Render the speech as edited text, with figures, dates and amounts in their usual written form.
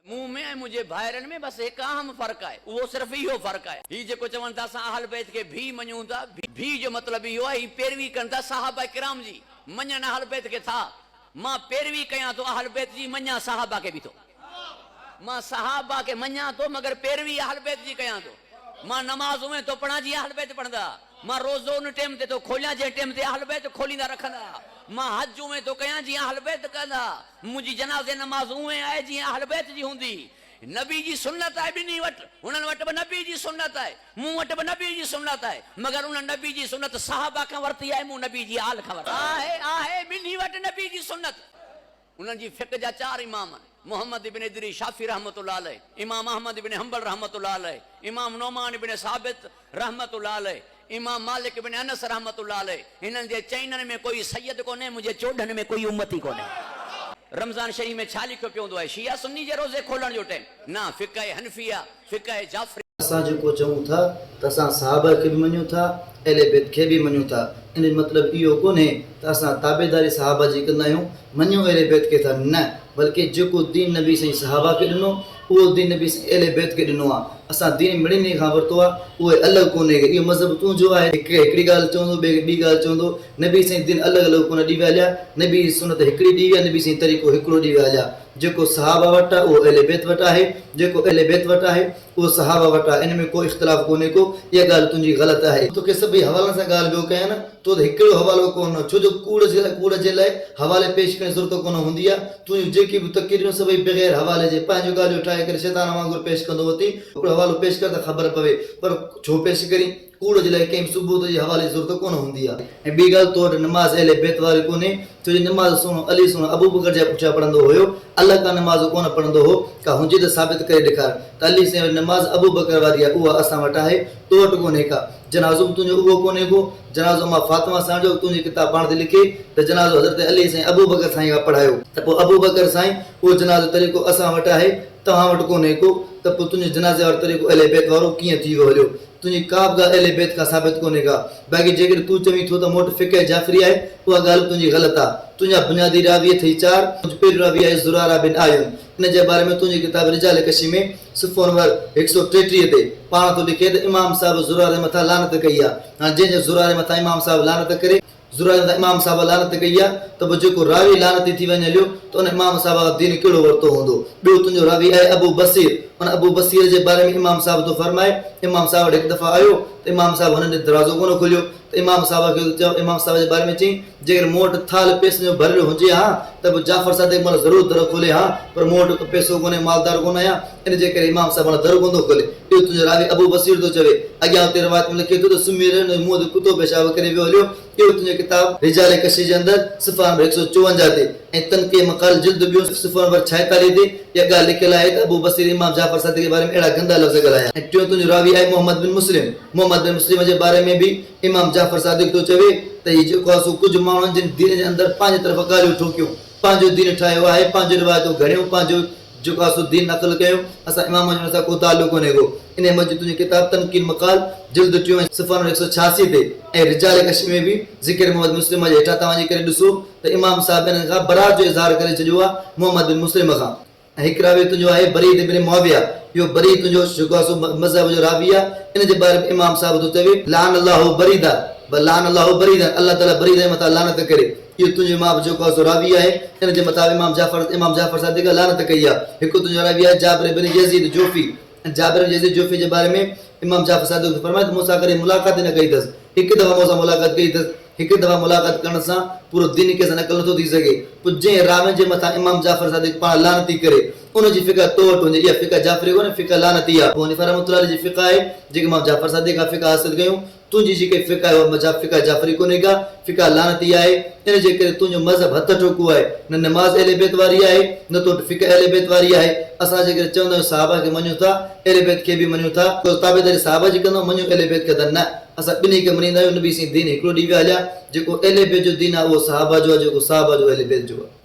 मुंह में ऐं मुंहिंजे भाइरनि में बस एक अहम फर्क है, वो सिर्फ इहो फर्क है। ही जेको चवनि था असां अहल बैत के भी मञूं था, भी जो मतलब इहो आहे, ही पैरवी कनि था सहाबा किराम जी, मञनि अहल बैत के था। मां पैरवी कयां तो अहल बैत जी, मञा सहाबा के भी तो। मां सहाबा के मञा तो मगर पैरवी अहल बैत जी कयां तो। मां नमाज में तो पढ़ा जी अहल बैत पढ़ंदा, मां रोज़ो उन टाइम ते तो खोलियां जे टाइम ते अहल बैत खोलींदा रखंदा, मां हज में तो कयां जी अहल बैत कंदा, मुंहिंजी जनाज़े नमाज उहे आहे जीअं अहल बैत जी हूंदी। नबी जी सुन्नत है बिनी वट, उन्हनि वटि बि नबी जी सुन्नत है, मूं वटि बि नबी जी सुन्नत है, मगर उन नबी जी सुन्नत सहाबा खां वरिती आहे, मूं नबी जी आल खां वरिती आहे बिनी वटि नबी जी सुन्नत। उन्हनि जी फिक़्ह जा 4 इमाम, मोहम्मद इब्न इदरीस शाफी रहमतुल्लाह अलैह, इमाम अहमद इब्न हंबल रहमतुल्लाह अलैह, इमाम नोमान इब्न साबित रहमतुल्लाह अलैह, इमाम मालिक इब्न अनस रहमतुल्लाह अलैह। हिननि जे चइननि में कोई सैयद कोन्हे, मुंहिंजे चोॾहनि में कोई उम्मती कोन्हे। रमज़ान शरीफ में छा लिखियो पियो हूंदो आहे? शिया सुन्नी जे रोज़े खोलण जो टाइम न, फिक़्ह हनफिया, फिक़्ह जाफ़री। असां जेको चऊं था त असां सहाबा खे बि मञूं था, अहले बैत खे बि मञूं था, इन मतिलबु इहो कोन्हे त असां ताबेदारी सहाबा जी कंदा आहियूं, मञूं अहले बैत खे था, न, बल्कि जेको दीन नबी साईं सहाबा खे ॾिनो उहो दीन नबी साईं अहले बैत खे ॾिनो आहे। असां दीन मिड़िनी खां वरितो आहे, उहे अलॻि कोन्हे। इहो मज़हब तुंहिंजो आहे, हिकिड़ी ॻाल्हि चवंदो, ॿिए ॿी ॻाल्हि चवंदो। नबी साईं दीन अलॻि अलॻि कोन ॾी विया, नबी सुनत हिकिड़ी ॾी विया, नबी साईं तरीक़ो हिकिड़ो ॾी विया। जेको सहाबा वटि आहे उहो अहले बैत वटि आहे, जेको अहले बैत वटि आहे उहो सहाबा वटि आहे, इन में कोई इख़्तिलाफ़ कोन्हे को। इहा ॻाल्हि तुंहिंजी ग़लति आहे। तोखे सभई हवालनि सां ॻाल्हि ॿियो कयां न, तो त हिकिड़ो हवालो कोन, छो जो कूड़ जे लाइ हवाले पेश करण जी ज़रूरत कोन हूंदी आहे। तुंहिंजूं जेकी बि तक़रीरूं सभई बग़ैर हवाले जे पंहिंजूं ॻाल्हियूं ठाहे करे शैतान वांगुरु पेश कंदो वती, हिकिड़ो हवालो पेश कर त ख़बर पवे, पर छो पेश करी? कूड़ जे लाइ कंहिं सुबुह जी हवाले जी ज़रूरत कोन हूंदी आहे। ऐं ॿी ॻाल्हि, तो वटि नमाज़ अहले बैत वारी कोन्हे, छो जो नमाज़ सुनो अली सुनो अबू बकर जे पुठियां पढ़ंदो हुयो, अलॻि का नमाज़ कोन पढ़ंदो हो। का हुजे त साबित करे ॾेखार त अली साईं नमाज़ अबू बकर वारी आहे, उहा असां वटि आहे, तो वटि कोन्हे का। जनाज़ो बि तुंहिंजो उहो कोन्हे को, जनाज़ो मां फातिमा सां जो तुंहिंजी किताब पाण ते लिखे त जनाज़ो हज़रत अली साईं अबू बकर साईं खां पढ़ायो, त पोइ अबू बकर साईं उहो जनाज़ो तरीक़ो असां वटि आहे, तव्हां वटि कोन्हे को, त पोइ तुंहिंजे जनाज़े वारो तरीक़ो अहले बैत वारो कीअं थी वियो? हलियो, तुंहिंजी का बि ॻाल्हि अहले बैत खां साबित कोन्हे का। बाक़ी जेकॾहिं तूं चवीं थो त मूं वटि फिक़्ह जाफ़री आहे, उहा ॻाल्हि तुंहिंजी ग़लति आहे। तुंहिंजा बुनियादी रावी अथई 4, पहिरियों रावी आहे ज़ुरारा बिन आयुन, इन जे बारे में तुंहिंजी किताब रिजाल कशी में सुफ़ो नंबर 133 ते पाण थो लिखे त इमाम साहिब ज़ुरारे मथां लानत कई आहे। हाणे जंहिंजे ज़ुरारे मथां इमाम साहिब लानत करे, ज़ुरारे मथां इमाम साहिब लानत कई आहे, त पोइ जेको रावी लानती थी वञे हलियो, त उन इमाम साहिब दीन कहिड़ो वरितो हूंदो? ॿियो तुंहिंजो रावी आहे अबू बसीर, उन अबू बसीर जे बारे में इमाम साहिब थो फरमाए, इमाम साहिब वटि हिकु दफ़ा आयो त इमाम साहिब हुननि दरवाज़ो कोन खोलियो, त इमाम साहिब खे चयो, इमाम साहिब जे बारे में चई, जेकर मूं वटि थाल पैसनि जो भरियल हुजे हा त पोइ जाफ़र सादिक महिल ज़रूरु दर खोले हा, पर मूं वटि पैसो कोन्हे, मालदार कोन आहियां, इन जे करे इमाम साहिब दर कोन थो खोले। इहो तुंहिंजो रावी अबू बसीर थो चवे। अॻियां हुते रिवायत में लिखे थो त सुम्ही रहियो, मुंहं ते कुतो पेशाब करे वियो हलियो। इहो तुंहिंजी किताब रिजाल कशी जे अंदरि सुफ़ा नंबर 154 ते ऐं तनक़ीह मक़ाल जिल्द ॿियो सुफ़ा नंबर 46 ते इहा ॻाल्हि लिखियल आहे त अबू बसीर इमाम जाफ़र सादिक जे बारे में अहिड़ा गंदा लफ़्ज़ ॻाल्हाया। ऐं टियों तुंहिंजो रावी आहे मोहम्मद बिन मुस्लिम, मोहम्मद बिन मुस्लिम जे बारे में बि इमाम जाफ़र सादिक थो चवे त हीउ जेको आहे सो कुझु माण्हुनि जिन दीन जे अंदरि पंहिंजे तरफ़ ॻाल्हियूं ठोकियूं, पंहिंजो दीन ठाहियो आहे, पंहिंजो रिवायतूं घणियूं, पंहिंजो जेको आहे सो दीन नक़ल कयूं, असां इमाम जे सां को ताल्लुक़ कोन्हे को। इन मौजूद तुंहिंजी किताब तनक़ीह मक़ाल जिल्द 2 सुफ़ा नंबर 186 ते ऐं रिजाल कशी में बि ज़िक्र मोहम्मद मुस्लिम जे हेठां तव्हां करे ॾिसो त इमाम साहिब हिननि खां बरात जो इज़हार करे छॾियो आहे मोहम्मद बिन मुस्लिम खां। ऐं हिकु रावी तुंहिंजो आहे बरीद इब्न मुआविया, इहो बरी तुंहिंजो जेको आहे सो मज़हब जो रावी आहे, इन जे बारे में इमाम साहिब थो चवे लान अल्लाहु बरीदा, लान अल्लाहु बरीदा, अल्लाह ताला बरीद जे मथां लानत करे। इहो तुंहिंजो इमाम जेको आहे सो रावी आहे, इन जे मथां इमाम जाफ़र सादिक लानत कई आहे। हिकु तुंहिंजो रावी आहे जाबिर बिन यज़ीद जोफ़ी, जाबिर बिन यज़ीद जोफ़ी जे बारे में इमाम जाफ़र सादिक फरमाए त मूंसां करे मुलाक़ात न कई अथसि, हिकु दफ़ा मूंसां मुलाक़ात कई अथसि, हिकु दफ़ा मुलाक़ात करण सां पूरो दीन कंहिंसां नक़ल नथो थी सघे। पोइ जंहिं रावियुनि जे मथां इमाम जाफ़र सादिक पाण लानती करे, उनजी फ़िक़्ह तो वटि हुजे, इहा फ़िक़्ह जाफ़री कोन्हे, फ़िक़्ह लानती आहे। पोइ हनीफ़ा रहमतुल्लाह जी फ़िक़्ह आहे जेके इमाम जाफ़र सादिक खां फ़िक़्ह हासिल कयूं। तुंहिंजी जेके फ़िक़्ह आहे उहा फ़िक़्ह जाफ़री कोन्हे का, फ़िक़्ह लानती आहे। इन जे करे तुंहिंजो मज़हब हथ ठोको आहे, न नमाज़ अहले बैत वारी आहे, न तो फ़िक़्ह अहले बैत वारी आहे। असां जेकर चवंदा आहियूं सहाबा खे मञूं था, अहले बैत खे बि मञूं था, ताबेदारी सहाबा जी कंदो, मञूं अहले बैत खे त न। असां ॿिन्ही खे मञींदा आहियूं, नबी साईं दीन हिकिड़ो ॾींहुं विया हलिया, जेको अहले बैत जो दीन आहे उहो सहाबा जो आहे, जेको सहाबा जो अहले बैत जो आहे।